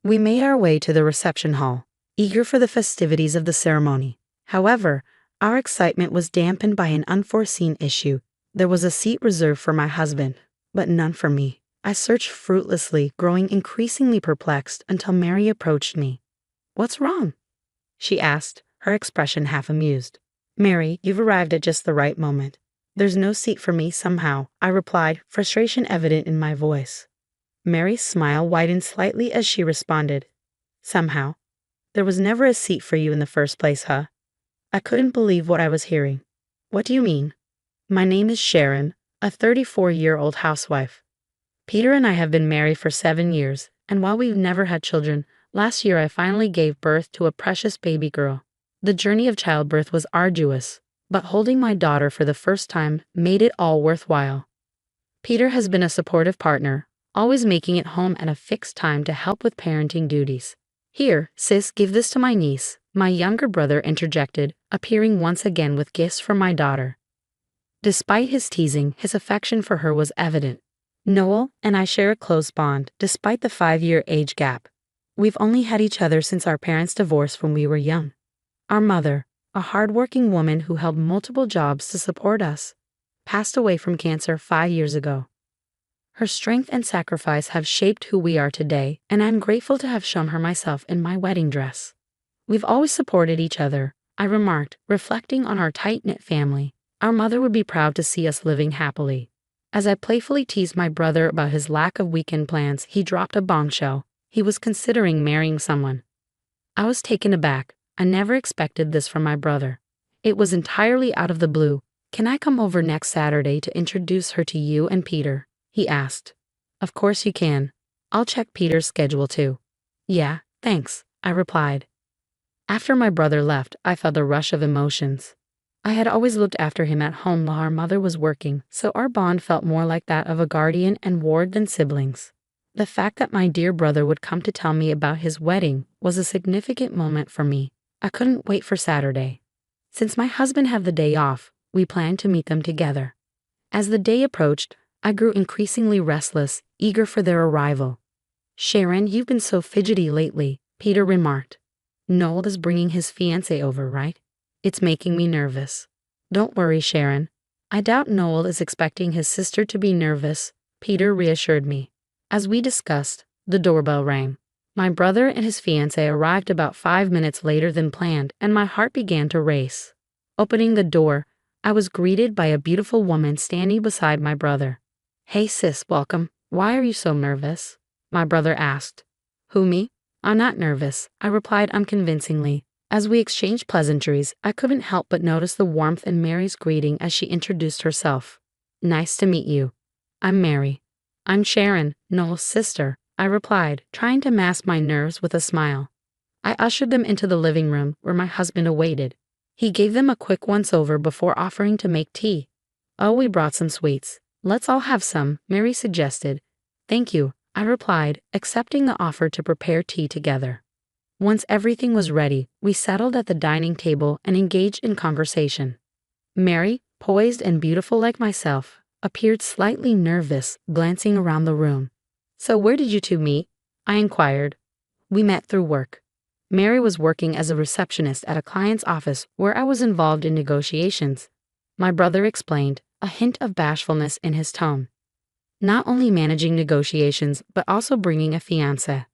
We made our way to the reception hall, eager for the festivities of the ceremony. However, our excitement was dampened by an unforeseen issue. There was a seat reserved for my husband, but none for me. I searched fruitlessly, growing increasingly perplexed until Mary approached me. "What's wrong?" she asked, her expression half amused. "Mary, you've arrived at just the right moment. There's no seat for me somehow," I replied, frustration evident in my voice. Mary's smile widened slightly as she responded. "Somehow? There was never a seat for you in the first place, huh?" I couldn't believe what I was hearing. "What do you mean?" "My name is Sharon, a 34-year-old housewife. Peter and I have been married for 7 years, and while we've never had children, last year I finally gave birth to a precious baby girl. The journey of childbirth was arduous, but holding my daughter for the first time made it all worthwhile. Peter has been a supportive partner, always making it home at a fixed time to help with parenting duties. Here, sis, give this to my niece," my younger brother interjected, appearing once again with gifts for my daughter. Despite his teasing, his affection for her was evident. Noel and I share a close bond, despite the 5-year age gap. We've only had each other since our parents divorced when we were young. Our mother, a hardworking woman who held multiple jobs to support us, passed away from cancer 5 years ago. Her strength and sacrifice have shaped who we are today, and I'm grateful to have shown her myself in my wedding dress. We've always supported each other, I remarked, reflecting on our tight-knit family. Our mother would be proud to see us living happily. As I playfully teased my brother about his lack of weekend plans, he dropped a bombshell. He was considering marrying someone. I was taken aback. I never expected this from my brother. It was entirely out of the blue. "Can I come over next Saturday to introduce her to you and Peter?" he asked. "Of course you can. I'll check Peter's schedule too." "Yeah, thanks," I replied. After my brother left, I felt a rush of emotions. I had always looked after him at home while our mother was working, so our bond felt more like that of a guardian and ward than siblings. The fact that my dear brother would come to tell me about his wedding was a significant moment for me. I couldn't wait for Saturday. Since my husband had the day off, we planned to meet them together. As the day approached, I grew increasingly restless, eager for their arrival. "Sharon, you've been so fidgety lately," Peter remarked. "Noel is bringing his fiancé over, right? It's making me nervous." "Don't worry, Sharon. I doubt Noel is expecting his sister to be nervous," Peter reassured me. As we discussed, the doorbell rang. My brother and his fiancé arrived about 5 minutes later than planned, and my heart began to race. Opening the door, I was greeted by a beautiful woman standing beside my brother. "Hey sis, welcome. Why are you so nervous?" my brother asked. "Who, me? I'm not nervous," I replied unconvincingly. As we exchanged pleasantries, I couldn't help but notice the warmth in Mary's greeting as she introduced herself. "Nice to meet you. I'm Mary." "I'm Sharon, Noel's sister," I replied, trying to mask my nerves with a smile. I ushered them into the living room where my husband awaited. He gave them a quick once-over before offering to make tea. "Oh, we brought some sweets. Let's all have some," Mary suggested. "Thank you," I replied, accepting the offer to prepare tea together. Once everything was ready, we settled at the dining table and engaged in conversation. Mary, poised and beautiful like myself, appeared slightly nervous, glancing around the room. "So where did you two meet?" I inquired. "We met through work." Mary was working as a receptionist at a client's office where I was involved in negotiations. My brother explained, a hint of bashfulness in his tone. "Not only managing negotiations, but also bringing a fiancé."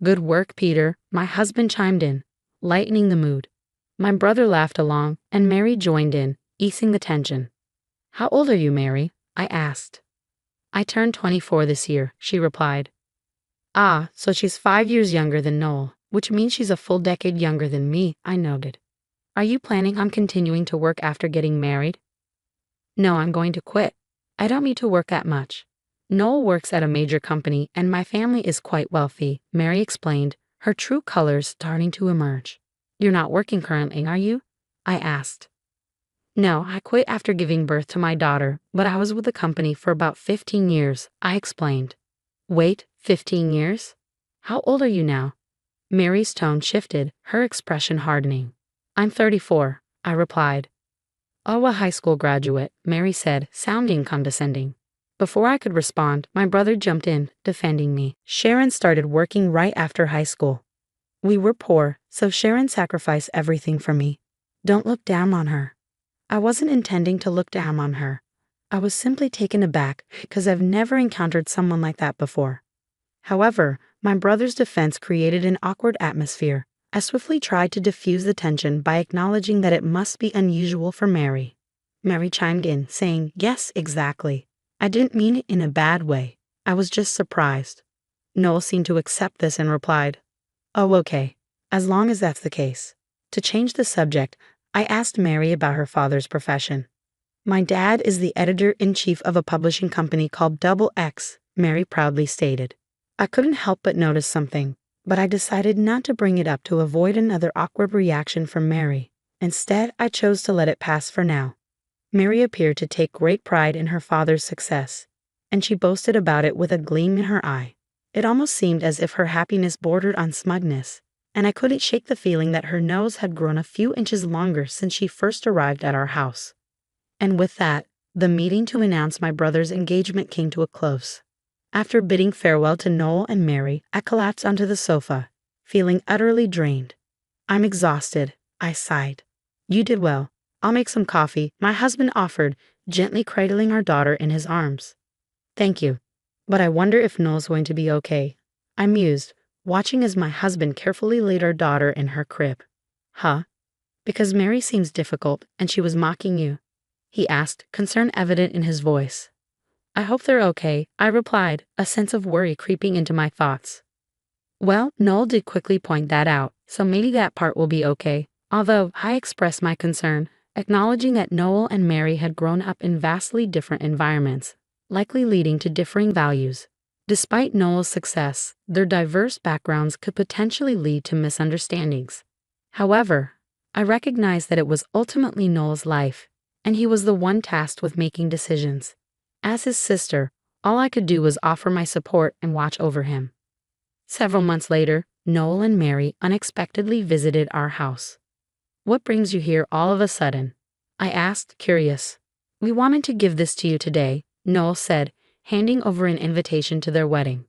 "Good work, Peter," my husband chimed in, lightening the mood. My brother laughed along, and Mary joined in, easing the tension. "How old are you, Mary?" I asked. "I turned 24 this year," she replied. "Ah, so she's 5 years younger than Noel, which means she's a full decade younger than me," I noted. "Are you planning on continuing to work after getting married?" "No, I'm going to quit. I don't need to work that much. Noel works at a major company and my family is quite wealthy," Mary explained, her true colors starting to emerge. "You're not working currently, are you?" I asked. "No, I quit after giving birth to my daughter, but I was with the company for about 15 years, I explained. "Wait, 15 years? How old are you now?" Mary's tone shifted, her expression hardening. "I'm 34, I replied. "Oh, a high school graduate," Mary said, sounding condescending. Before I could respond, my brother jumped in, defending me. Sharon started working right after high school. We were poor, so Sharon sacrificed everything for me. Don't look down on her. I wasn't intending to look down on her. I was simply taken aback because I've never encountered someone like that before. However, my brother's defense created an awkward atmosphere. I swiftly tried to diffuse the tension by acknowledging that it must be unusual for Mary. Mary chimed in, saying, "Yes, exactly. I didn't mean it in a bad way. I was just surprised." Noel seemed to accept this and replied, "Oh, okay, as long as that's the case." To change the subject, I asked Mary about her father's profession. "My dad is the editor-in-chief of a publishing company called Double X," Mary proudly stated. I couldn't help but notice something, but I decided not to bring it up to avoid another awkward reaction from Mary. Instead, I chose to let it pass for now. Mary appeared to take great pride in her father's success, and she boasted about it with a gleam in her eye. It almost seemed as if her happiness bordered on smugness, and I couldn't shake the feeling that her nose had grown a few inches longer since she first arrived at our house. And with that, the meeting to announce my brother's engagement came to a close. After bidding farewell to Noel and Mary, I collapsed onto the sofa, feeling utterly drained. "I'm exhausted," I sighed. "You did well. I'll make some coffee," my husband offered, gently cradling our daughter in his arms. "Thank you. But I wonder if Noel's going to be okay," I mused, watching as my husband carefully laid our daughter in her crib. "Huh? Because Mary seems difficult, and she was mocking you?" he asked, concern evident in his voice. "I hope they're okay," I replied, a sense of worry creeping into my thoughts. "Well, Noel did quickly point that out, so maybe that part will be okay," although I expressed my concern, acknowledging that Noel and Mary had grown up in vastly different environments, likely leading to differing values. Despite Noel's success, their diverse backgrounds could potentially lead to misunderstandings. However, I recognized that it was ultimately Noel's life, and he was the one tasked with making decisions. As his sister, all I could do was offer my support and watch over him. Several months later, Noel and Mary unexpectedly visited our house. "What brings you here all of a sudden?" I asked, curious. "We wanted to give this to you today," Noel said, handing over an invitation to their wedding.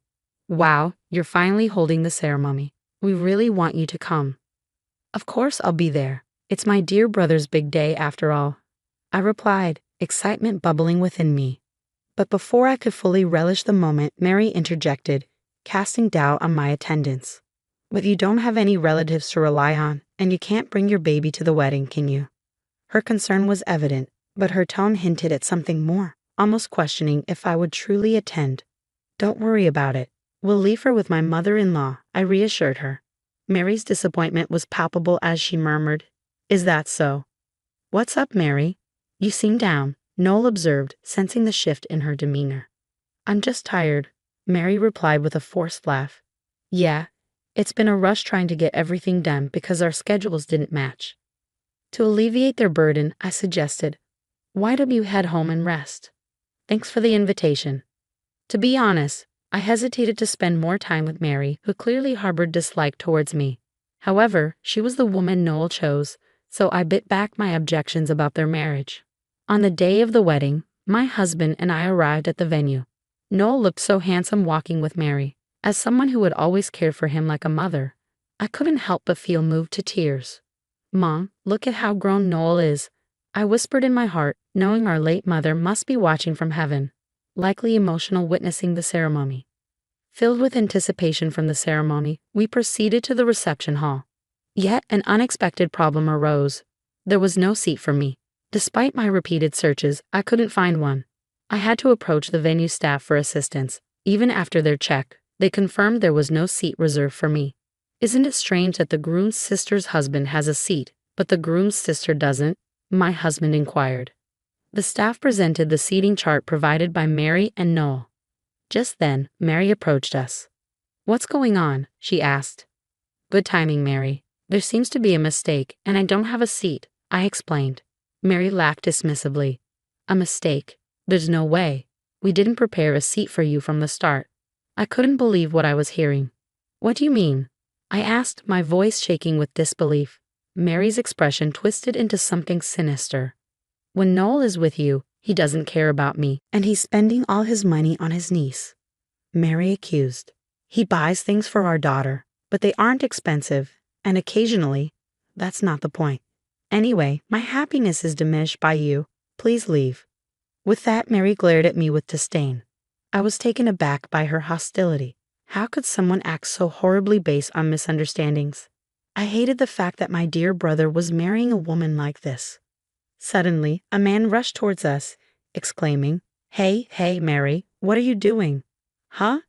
"Wow, you're finally holding the ceremony. We really want you to come." "Of course I'll be there. It's my dear brother's big day after all," I replied, excitement bubbling within me. But before I could fully relish the moment, Mary interjected, casting doubt on my attendance. "But you don't have any relatives to rely on, and you can't bring your baby to the wedding, can you?" Her concern was evident, but her tone hinted at something more, almost questioning if I would truly attend. "Don't worry about it. We'll leave her with my mother-in-law," I reassured her. Mary's disappointment was palpable as she murmured, "Is that so?" "What's up, Mary? You seem down," Noel observed, sensing the shift in her demeanor. "I'm just tired," Mary replied with a forced laugh. "Yeah, it's been a rush trying to get everything done because our schedules didn't match." To alleviate their burden, I suggested, "Why don't you head home and rest? Thanks for the invitation." To be honest, I hesitated to spend more time with Mary, who clearly harbored dislike towards me. However, she was the woman Noel chose, so I bit back my objections about their marriage. On the day of the wedding, my husband and I arrived at the venue. Noel looked so handsome walking with Mary. As someone who had always cared for him like a mother, I couldn't help but feel moved to tears. "Mom, look at how grown Noel is," I whispered in my heart, knowing our late mother must be watching from heaven, likely emotional witnessing the ceremony. Filled with anticipation from the ceremony, we proceeded to the reception hall. Yet an unexpected problem arose. There was no seat for me. Despite my repeated searches, I couldn't find one. I had to approach the venue staff for assistance. Even after their check, they confirmed there was no seat reserved for me. "Isn't it strange that the groom's sister's husband has a seat, but the groom's sister doesn't?" my husband inquired. The staff presented the seating chart provided by Mary and Noel. Just then, Mary approached us. "What's going on?" she asked. "Good timing, Mary. There seems to be a mistake, and I don't have a seat," I explained. Mary laughed dismissively. "A mistake? There's no way. We didn't prepare a seat for you from the start." I couldn't believe what I was hearing. "What do you mean?" I asked, my voice shaking with disbelief. Mary's expression twisted into something sinister. "When Noel is with you, He doesn't care about me, and he's spending all his money on his niece," Mary accused. "He buys things for our daughter, but they aren't expensive, and occasionally, that's not the point. Anyway, my happiness is diminished by you. Please leave." With that, Mary glared at me with disdain. I was taken aback by her hostility. How could someone act so horribly based on misunderstandings? I hated the fact that my dear brother was marrying a woman like this. Suddenly, a man rushed towards us, exclaiming, Hey, Mary, what are you doing?" "Huh?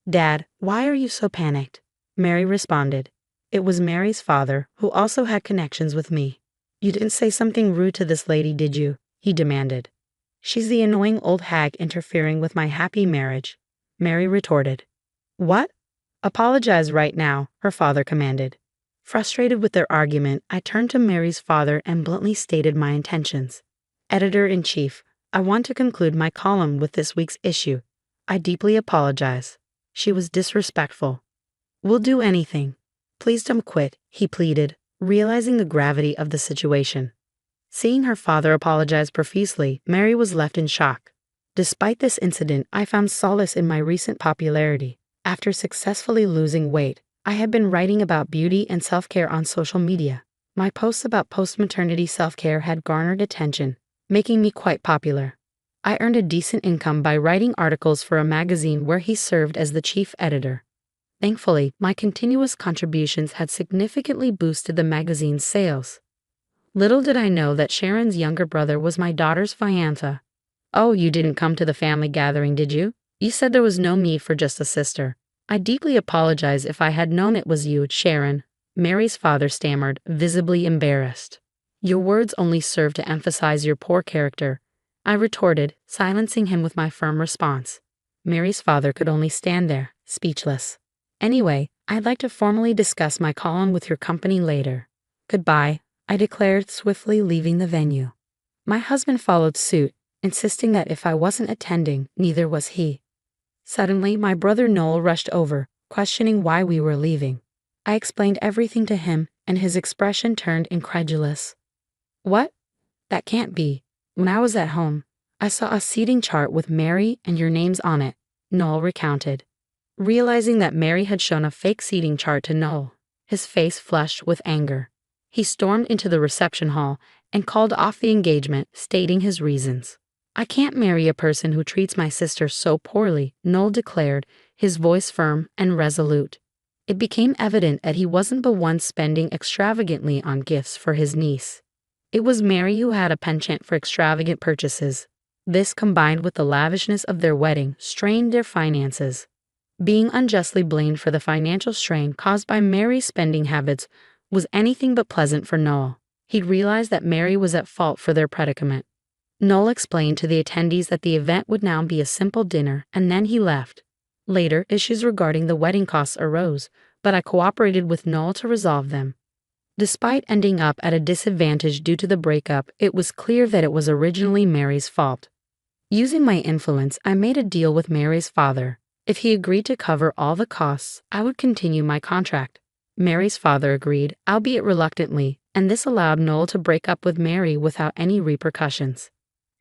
Dad, why are you so panicked?" Mary responded. It was Mary's father, who also had connections with me. "You didn't say something rude to this lady, did you?" he demanded. "She's the annoying old hag interfering with my happy marriage," Mary retorted. "What?" "Apologize right now," her father commanded. Frustrated with their argument, I turned to Mary's father and bluntly stated my intentions. "Editor-in-Chief, I want to conclude my column with this week's issue. I deeply apologize. She was disrespectful." "We'll do anything. Please don't quit," he pleaded, realizing the gravity of the situation. Seeing her father apologize profusely, Mary was left in shock. Despite this incident, I found solace in my recent popularity. After successfully losing weight, I had been writing about beauty and self-care on social media. My posts about post-maternity self-care had garnered attention, making me quite popular. I earned a decent income by writing articles for a magazine where he served as the chief editor. Thankfully, my continuous contributions had significantly boosted the magazine's sales. Little did I know that Sharon's younger brother was my daughter's fiancé. "Oh, you didn't come to the family gathering, did you? You said there was no need for just a sister." "I deeply apologize if I had known it was you, Sharon," Mary's father stammered, visibly embarrassed. "Your words only serve to emphasize your poor character," I retorted, silencing him with my firm response. Mary's father could only stand there, speechless. "Anyway, I'd like to formally discuss my column with your company later. Goodbye," I declared, swiftly leaving the venue. My husband followed suit, insisting that if I wasn't attending, neither was he. Suddenly, my brother Noel rushed over, questioning why we were leaving. I explained everything to him, and his expression turned incredulous. "What? That can't be. When I was at home, I saw a seating chart with Mary and your names on it," Noel recounted. Realizing that Mary had shown a fake seating chart to Noel, his face flushed with anger. He stormed into the reception hall and called off the engagement, stating his reasons. "I can't marry a person who treats my sister so poorly," Noel declared, his voice firm and resolute. It became evident that he wasn't the one spending extravagantly on gifts for his niece. It was Mary who had a penchant for extravagant purchases. This, combined with the lavishness of their wedding, strained their finances. Being unjustly blamed for the financial strain caused by Mary's spending habits was anything but pleasant for Noel. He realized that Mary was at fault for their predicament. Noel explained to the attendees that the event would now be a simple dinner, and then he left. Later, issues regarding the wedding costs arose, but I cooperated with Noel to resolve them. Despite ending up at a disadvantage due to the breakup, it was clear that it was originally Mary's fault. Using my influence, I made a deal with Mary's father. If he agreed to cover all the costs, I would continue my contract. Mary's father agreed, albeit reluctantly, and this allowed Noel to break up with Mary without any repercussions.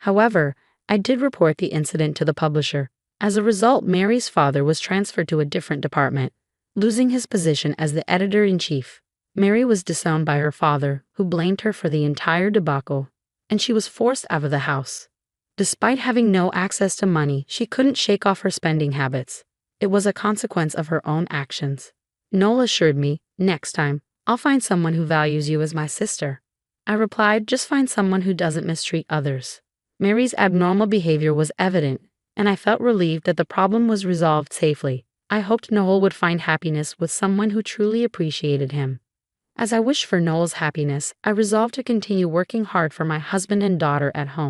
However, I did report the incident to the publisher. As a result, Mary's father was transferred to a different department, losing his position as the editor-in-chief. Mary was disowned by her father, who blamed her for the entire debacle, and she was forced out of the house. Despite having no access to money, she couldn't shake off her spending habits. It was a consequence of her own actions. Noel assured me, "Next time, I'll find someone who values you as my sister." I replied, "Just find someone who doesn't mistreat others." Mary's abnormal behavior was evident, and I felt relieved that the problem was resolved safely. I hoped Noel would find happiness with someone who truly appreciated him. As I wished for Noel's happiness, I resolved to continue working hard for my husband and daughter at home.